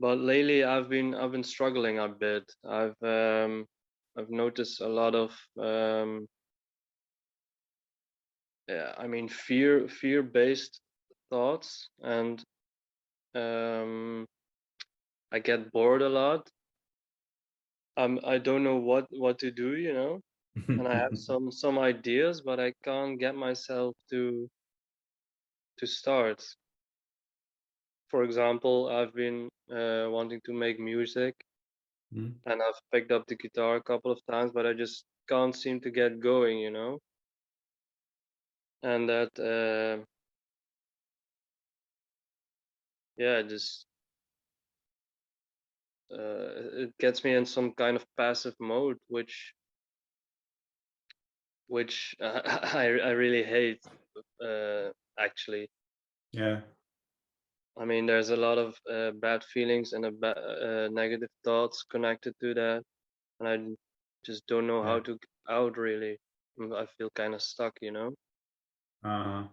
but lately I've been struggling a bit. I've noticed a lot of yeah, I mean fear-based thoughts, and um I get bored a lot. I don't know what to do, and I have some ideas, but I can't get myself to start. For example, I've been wanting to make music, Mm. and I've picked up the guitar a couple of times, but I just can't seem to get going. And that yeah, just it gets me in some kind of passive mode, which I really hate, actually. Yeah, I mean, there's a lot of bad feelings and negative thoughts connected to that, and I just don't know yeah. how to get out, really. I feel kind of stuck. Uh-huh.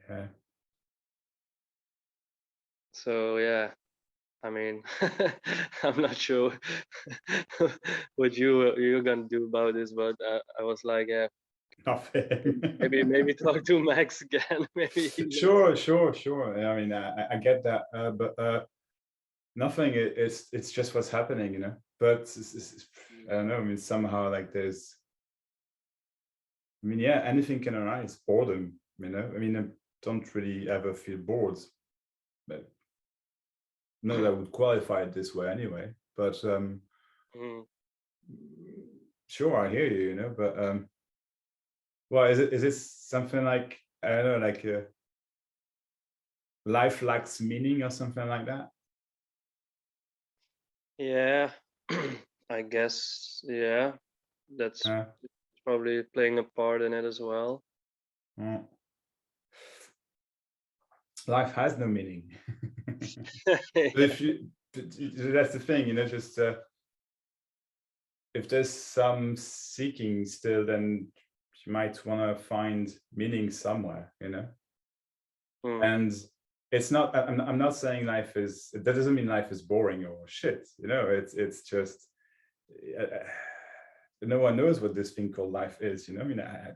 Yeah. So yeah, I mean, I'm not sure what you're gonna do about this, but I was like, yeah, Nothing. maybe talk to Max again. Maybe he knows. Sure, sure, sure. I mean, I get that, but nothing. It's just what's happening, you know. But I don't know. I mean, somehow like there's. I mean, yeah, anything can arise. Boredom, you know. I mean, I don't really ever feel bored, but not that I would qualify it this way anyway. But Mm. sure, I hear you, you know. But well, is this something like I don't know, like life lacks meaning or something like that? Yeah, I guess. Yeah, that's Uh, probably playing a part in it as well. mm. Life has no meaning. But if you, that's the thing, you know, just if there's some seeking still, then you might want to find meaning somewhere, you know. Mm. And it's not. I'm not saying life is. That doesn't mean life is boring or shit. You know, it's just. Uh, no one knows what this thing called life is. You know, I mean, I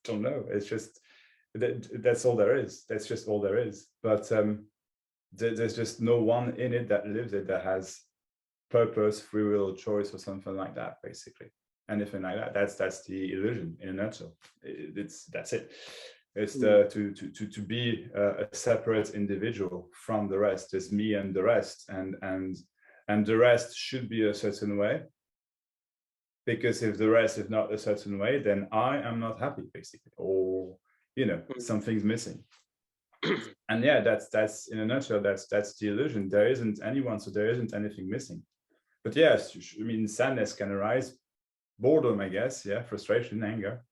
don't know. It's just that's all there is. That's just all there is. But there's just no one in it that lives it that has purpose, free will, choice, or something like that. Basically, anything like that. That's the illusion in a nutshell. It's that's it. It's Mm. the to be a separate individual from the rest. There's me and the rest, and the rest should be a certain way. Because if the rest is not a certain way, then I am not happy, basically, or you know, something's missing. And yeah, that's in a nutshell. That's the illusion. There isn't anyone, so there isn't anything missing. But yes, I mean, sadness can arise, boredom, I guess, yeah, frustration, anger.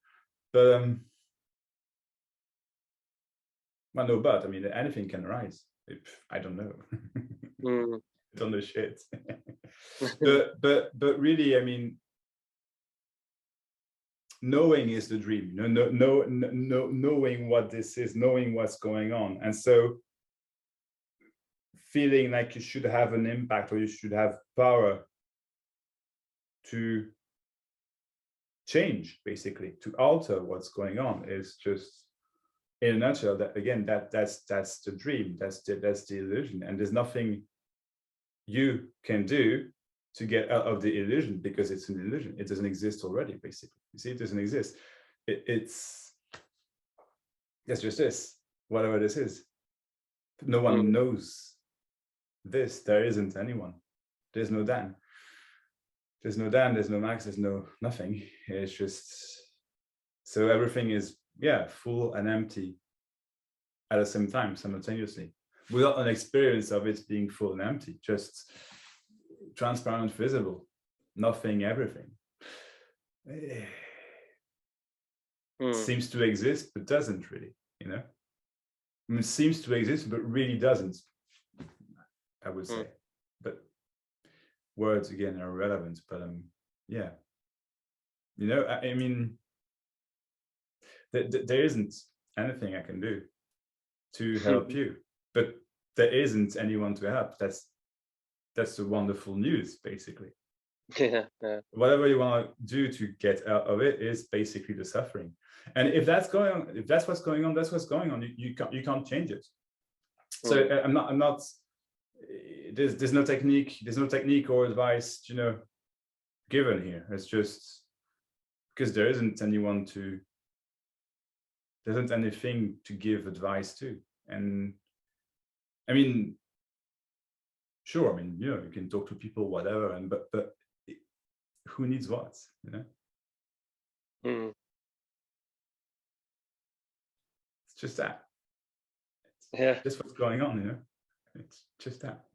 But well, no, but I mean, anything can arise. I don't know. Mm. I don't know shit. But really, I mean, knowing is the dream. Knowing what this is, knowing what's going on, and so feeling like you should have an impact or you should have power to change, basically, to alter what's going on is just in a nutshell. That again, that's the dream. That's the illusion, and there's nothing you can do to get out of the illusion because it's an illusion. It doesn't exist already, basically. You see, it doesn't exist. It's just this, whatever this is. No one Mm. knows this. There isn't anyone. There's no Dan. There's no Dan. There's no Max. There's no nothing. It's just so everything is full and empty at the same time, simultaneously, without an experience of it being full and empty. Just transparent, visible, nothing, everything. It Mm. seems to exist, but doesn't really, you know? I mean, it seems to exist, but really doesn't, I would Mm. say. But words, again, are relevant. But yeah, you know, I mean, there isn't anything I can do to help you. But there isn't anyone to help. That's the wonderful news, basically. Yeah, yeah. Whatever you want to do to get out of it is basically the suffering. And if that's going on, if that's what's going on, that's what's going on. You can't change it. So I'm not. There's no technique or advice, given here. It's just because there isn't anything to give advice to. And I mean, sure, I mean, you can talk to people, whatever, but who needs what, Mm. It's just that. Yeah. Just what's going on, It's just that.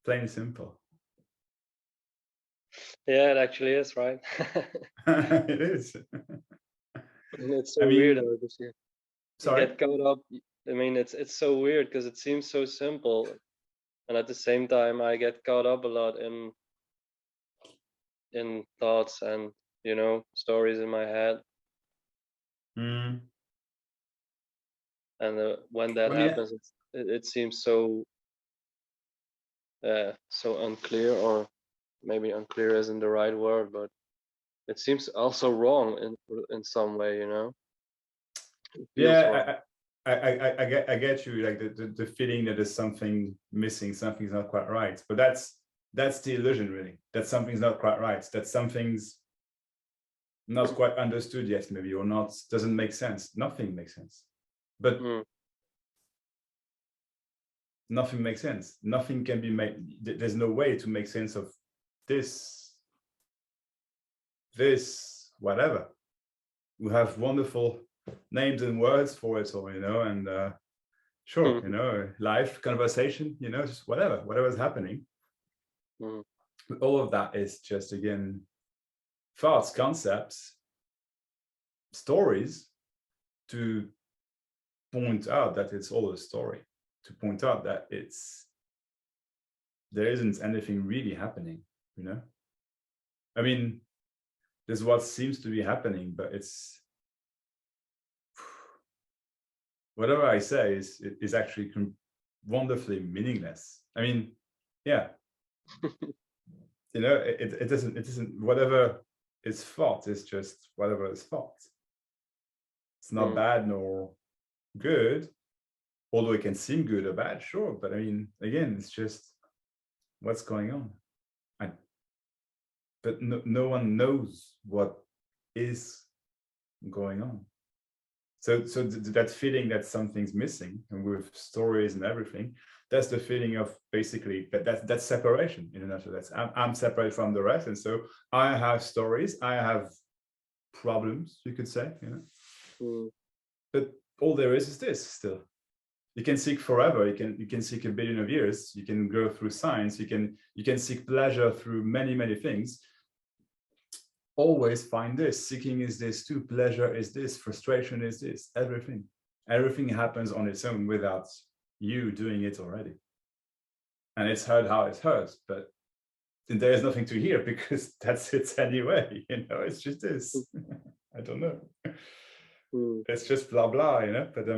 Plain and simple. Yeah, it actually is, right? It is. It's so I weird mean, how this you sorry. get caught up. I mean, it's so weird because it seems so simple, and at the same time, I get caught up a lot in thoughts and stories in my head. Mm. And when that I mean, happens, it seems so so unclear, or maybe unclear isn't the right word, but it seems also wrong in some way. It feels wrong. yeah, I get you, like the feeling that there's something missing, something's not quite right. But that's the illusion, really. That something's not quite right. That something's not quite understood yet, maybe, or not, doesn't make sense. Nothing makes sense. But Mm. nothing makes sense. Nothing can be made. There's no way to make sense of this whatever. We have wonderful names and words for it all, and sure, Mm. life, conversation, just whatever's happening. Mm. But all of that is just, again, thoughts, concepts, stories, to point out that it's all a story, to point out that there isn't anything really happening. I mean, there's what seems to be happening, but it's whatever I say is actually wonderfully meaningless. I mean, yeah, it isn't whatever is thought is just whatever is thought. It's not Mm. bad nor good, although it can seem good or bad, sure. But I mean, again, it's just what's going on. But no one knows what is going on. So that feeling that something's missing, and with stories and everything, that's the feeling of basically that's separation in a nutshell. That's I'm separate from the rest, and so I have stories, I have problems, you could say, Mm. but all there is this still. You can seek forever, you can seek a billion of years, you can go through science, you can seek pleasure through many things. Always find this. Seeking is this too, pleasure is this, frustration is this, everything happens on its own without you doing it already. And it's heard how it's heard, but there is nothing to hear because that's it anyway. It's just this. I don't know. Mm. It's just blah blah, but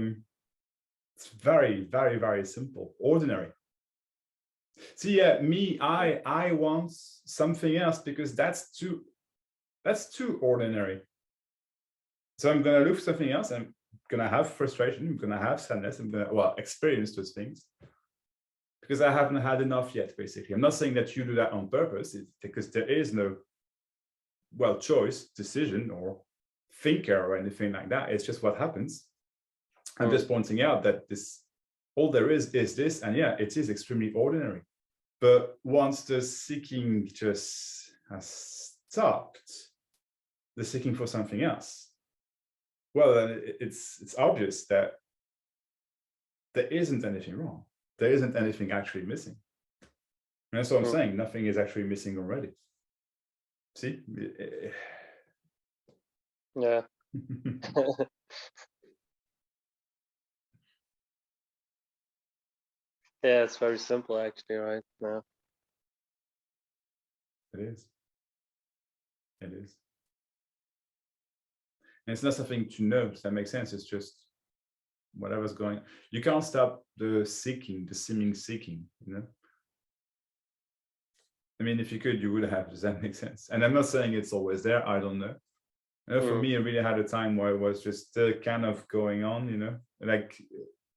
it's very very simple, ordinary. See, yeah, me, I want something else because that's too ordinary. So I'm gonna look for something else. I'm gonna have frustration, I'm gonna have sadness, I'm gonna experience those things because I haven't had enough yet, basically. I'm not saying that you do that on purpose. It's because there is no choice, decision, or thinker or anything like that. It's just what happens. I'm just pointing out that all there is this, and yeah, it is extremely ordinary. But once the seeking just has stopped, the seeking for something else, well, then it's obvious that there isn't anything wrong. There isn't anything actually missing. And that's what I'm saying. Nothing is actually missing already. See? Yeah. Yeah, it's very simple actually, right? Yeah. It is. It is. And it's not something to know. Does that make sense? It's just whatever's going. You can't stop the seeking, the seeming seeking. You know. I mean, if you could, you would have. Does that make sense? And I'm not saying it's always there. I don't know. For me, I really had a time where it was just still kind of going on. You know, like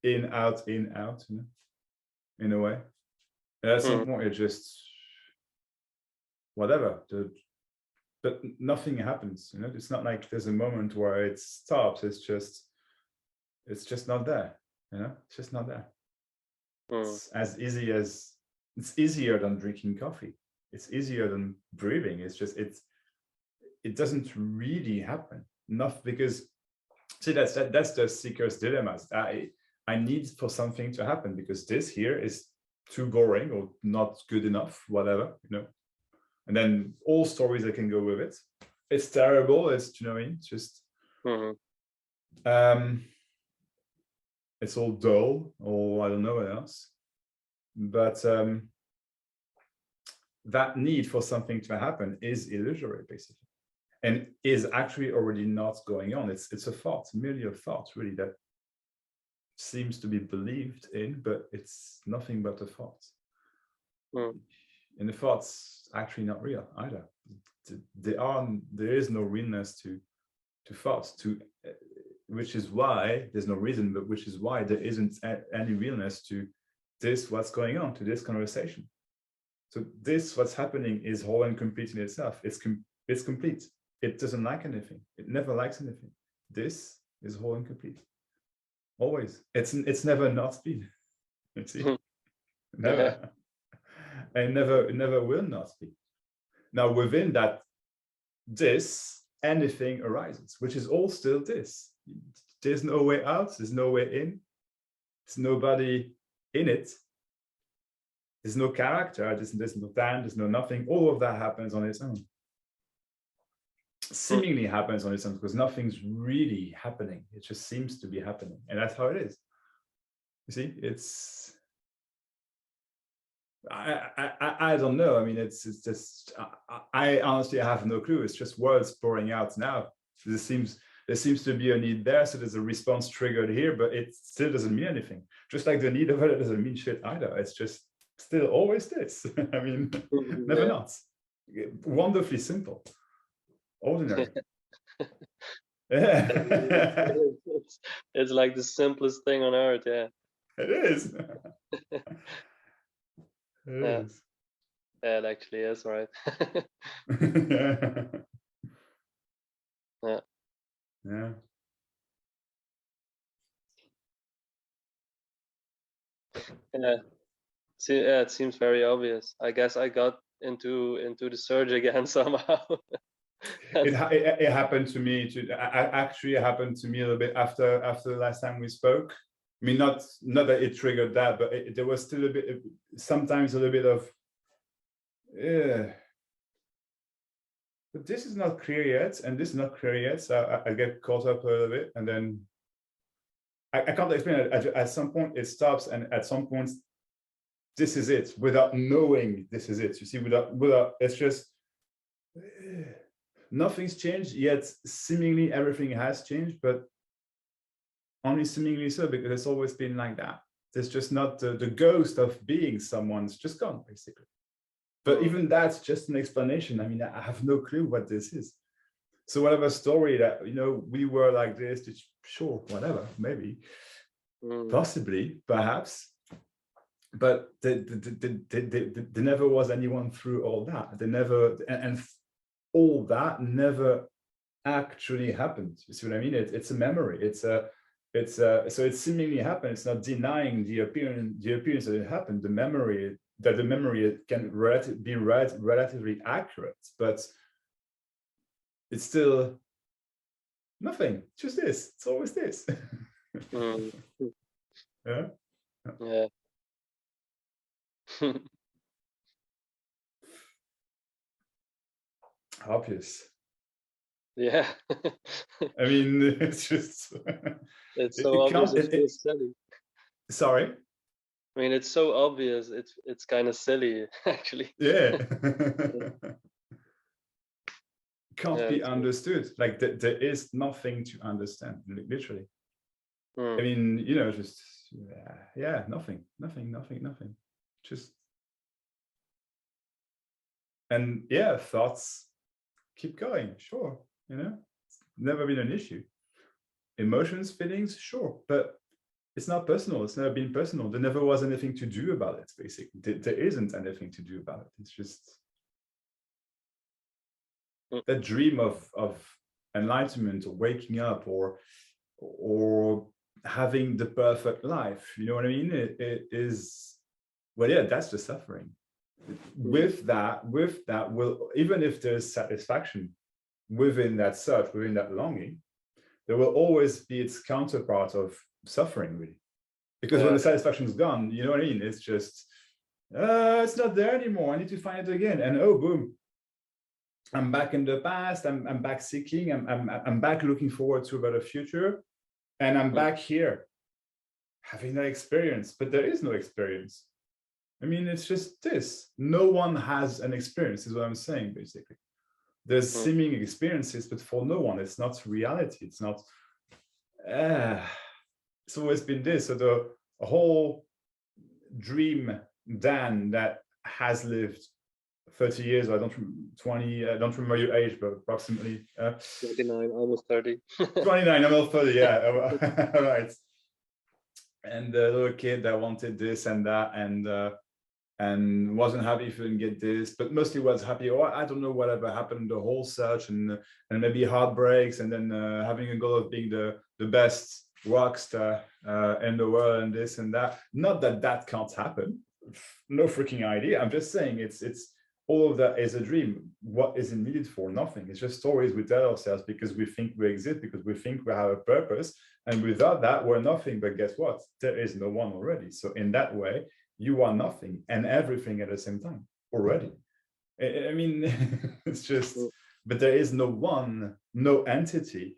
in out, you know, in a way. And at some point, it just whatever. But nothing happens. You know, it's not like there's a moment where it stops. It's just not there. You know, it's just not there. It's as easy as it's easier than drinking coffee. It's easier than breathing. It's just it doesn't really happen. Not because see that's the seeker's dilemma. I need for something to happen because this here is too boring or not good enough, whatever, you know. And then all stories that can go with it. It's terrible. It's, you know what I mean? It's just it's all dull or I don't know what else. But that need for something to happen is illusory, basically, and is actually already not going on. It's a thought, merely a thought, really, that seems to be believed in, but it's nothing but a thought. And the thought's actually not real either. There is no realness to thoughts, which is why there's no reason, but which is why there isn't any realness to this, what's going on, to this conversation. So this, what's happening, is whole and complete in itself. It's complete. It doesn't like anything. It never likes anything. This is whole and complete. Always. It's never not been. You see? Never. And never will not be. Now within that this, anything arises, which is all still this. There's no way out, there's no way in, there's nobody in it. There's no character, there's no time, there's no nothing. All of that happens on its own. Seemingly happens on its own because nothing's really happening. It just seems to be happening. And that's how it is. You see, it's I don't know. I mean, it's just I honestly have no clue. It's just words pouring out now. There seems to be a need there, so there's a response triggered here, but it still doesn't mean anything. Just like the need of it doesn't mean shit either. It's just still always this. I mean, never not. Wonderfully simple, ordinary. Yeah. It's like the simplest thing on earth. Yeah, it is. It is. Yeah, it actually is, right? Yeah. Yeah. Yeah. See, yeah, it seems very obvious. I guess I got into the surge again somehow. It happened to me too. Actually, it happened to me a little bit after the last time we spoke. I mean, not that it triggered that, but there was still a bit, sometimes a little bit of, yeah. But this is not clear yet, and this is not clear yet. So I get caught up a little bit, and then I can't explain it. At some point, it stops, and at some point, this is it. Without knowing, this is it. You see, without it's just nothing's changed yet. Seemingly, everything has changed, but only seemingly so, because it's always been like that. There's just not the ghost of being someone's just gone, basically. But even that's just an explanation. I mean, I have no clue what this is. So whatever story that, you know, we were like this, sure, whatever, maybe, possibly, perhaps. But there never was anyone through all that. They never, and all that never actually happened. You see what I mean? It's a memory. So it seemingly happened. It's not denying the appearance that it happened. The memory can be relatively accurate, but it's still nothing. It's just this. It's always this. Yeah. Yeah. Obvious. Yeah. I mean, it's just. It's so obvious. It feels silly. Sorry. I mean, it's so obvious. It's kind of silly, actually. Yeah. Can't be understood. Like there is nothing to understand, literally. I mean, you know, just yeah, nothing. Just, and yeah, thoughts keep going, sure, you know, it's never been an issue. Emotions, feelings, sure, but it's not personal. It's never been personal. There never was anything to do about it, basically. There isn't anything to do about it. It's just that dream of enlightenment, or waking up, or having the perfect life, you know what I mean? It is, well, yeah, that's the suffering. With that will, even if there's satisfaction within that search, within that longing, there will always be its counterpart of suffering, really. Because when the satisfaction is gone, you know what I mean? It's just, it's not there anymore. I need to find it again. And oh, boom, I'm back in the past. I'm back seeking. I'm back looking forward to a better future. And I'm back here having that experience. But there is no experience. I mean, it's just this. No one has an experience, is what I'm saying, basically. There's seeming experiences, but for no one, it's not reality. It's not, it's always been this. So the whole dream Dan that has lived 30 years, I don't 20, I don't remember your age, but approximately 29, almost 30. 29, I'm not 30, yeah. Right. And the little kid that wanted this and that, and wasn't happy if he didn't get this, but mostly was happy. Oh, I don't know whatever happened, the whole search, and maybe heartbreaks, and then having a goal of being the best rock star in the world, and this and that. Not that that can't happen. No freaking idea. I'm just saying it's all of that is a dream. What is it needed for? Nothing. It's just stories we tell ourselves because we think we exist, because we think we have a purpose. And without that, we're nothing. But guess what? There is no one already. So in that way, you are nothing and everything at the same time already. I mean, it's just, but there is no one, no entity,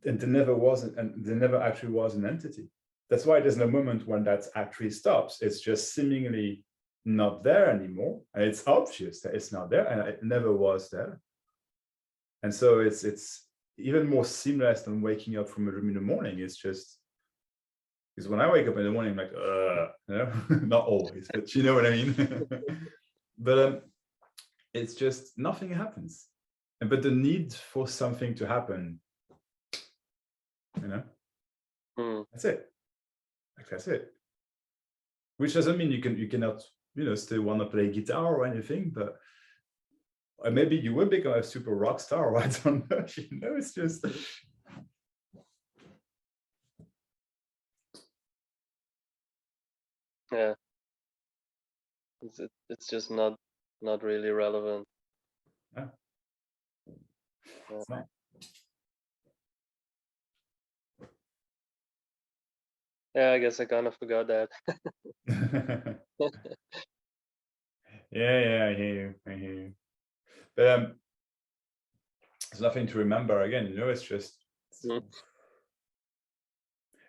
and there never was, and there never actually was an entity. That's why there's no moment when that actually stops. It's just seemingly not there anymore, and it's obvious that it's not there, and it never was there. And so it's even more seamless than waking up from a dream in the morning. It's just, because when I wake up in the morning, I'm like, you know, not always, but you know what I mean. But it's just nothing happens. But the need for something to happen, you know, that's it. Like, that's it. Which doesn't mean you cannot, you know, still want to play guitar or anything, but or maybe you will become a super rock star, or I don't know. You know, it's just. Yeah, it's just not really relevant. Yeah. It's not. Yeah, I guess I kind of forgot that. Yeah, I hear you. But there's nothing to remember again, you know. It's just,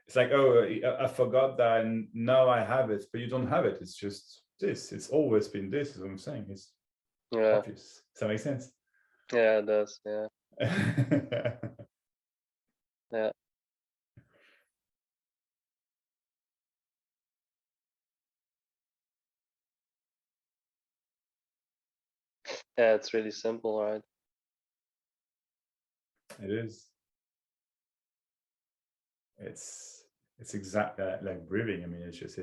it's like, oh, I forgot that, and now I have it, but you don't have it. It's just this. It's always been this, is what I'm saying. It's obvious. Does that make sense? Yeah, it does. Yeah. Yeah. Yeah, it's really simple, right? It is. It's exactly like breathing. I mean, it's just,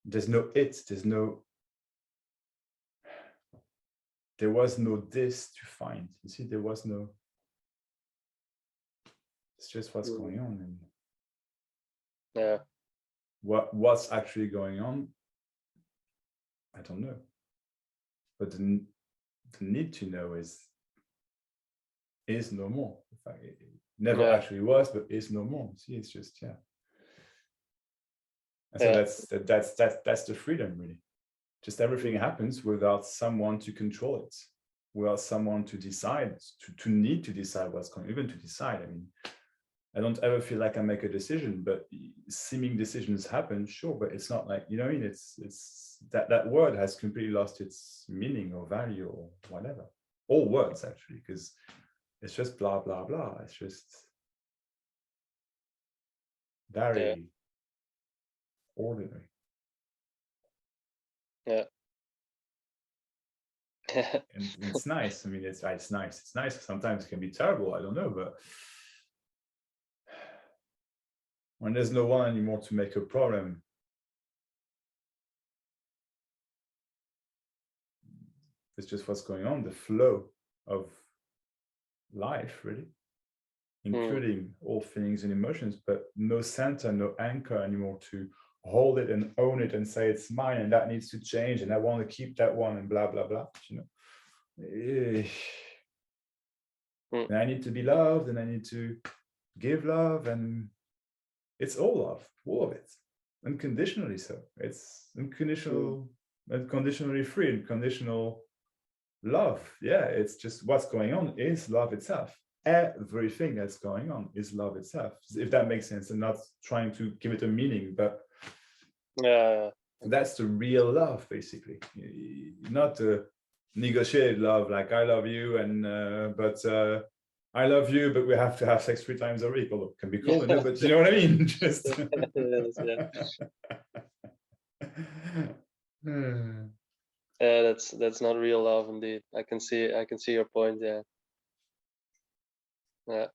there's no there was no this to find. You see, there was no, it's just what's going on. And yeah, what's actually going on, I don't know. But the need to know is no more. In fact, it never actually was, but is no more. See, it's just, yeah. And so that's the freedom, really. Just everything happens without someone to control it, without someone to decide, to need to decide what's going, even to decide. I mean, I don't ever feel like I make a decision, but seeming decisions happen, sure, but it's not like, you know what I mean? It's that word has completely lost its meaning or value or whatever. All words, actually, because it's just blah, blah, blah. It's just, very ordinary. Yeah. And it's nice. I mean, it's nice. It's nice. Sometimes it can be terrible. I don't know, but when there's no one anymore to make a problem, it's just what's going on, the flow of life, really, including all feelings and emotions, but no center, no anchor anymore to hold it and own it and say it's mine and that needs to change and I want to keep that one and blah blah blah. And I need to be loved and I need to give love, and it's all of it, unconditionally. So it's unconditionally free, unconditional love. Yeah, it's just what's going on is love itself. Everything that's going on is love itself, if that makes sense. I'm not trying to give it a meaning, but that's the real love, basically. Not the negotiated love, like I love you and but I love you, but we have to have sex 3 times a week. Although it can be cool, but you know what I mean? Just that's not real love, indeed. I can see your point. Yeah. But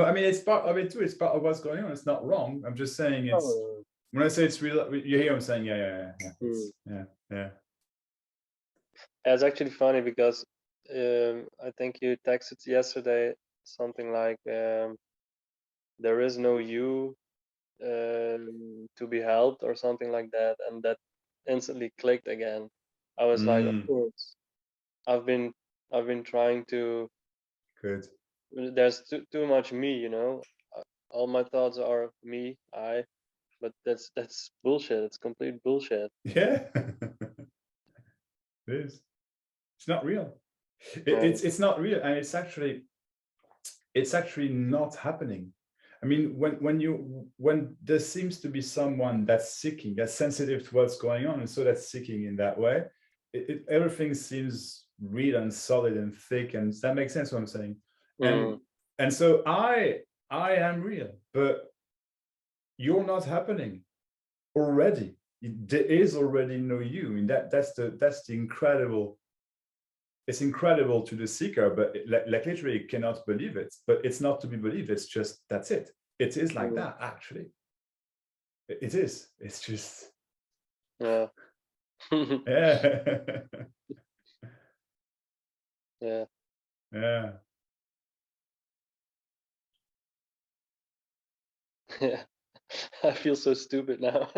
I mean, it's part of it too. It's part of what's going on. It's not wrong. I'm just saying it's when I say it's real. You hear what I'm saying? Yeah. It's actually funny because I think you texted yesterday something like there is no you to be helped or something like that, and that instantly clicked again. I was like, of course, I've been trying to. Good. There's too much me, all my thoughts are me, but that's bullshit. It's complete bullshit. Yeah. It is. It's not real. It's not real, and it's actually not happening. I mean, when there seems to be someone that's seeking, that's sensitive to what's going on, and so that's seeking in that way, everything seems real and solid and thick, and that makes sense what I'm saying. And so I am real, but you're not happening already. There is already no you. And that's the incredible. It's incredible to the seeker, but like literally cannot believe it. But it's not to be believed. It's just that's it. It is like that, actually. It is. It's just. Yeah. Yeah. Yeah. Yeah. Yeah. I feel so stupid now.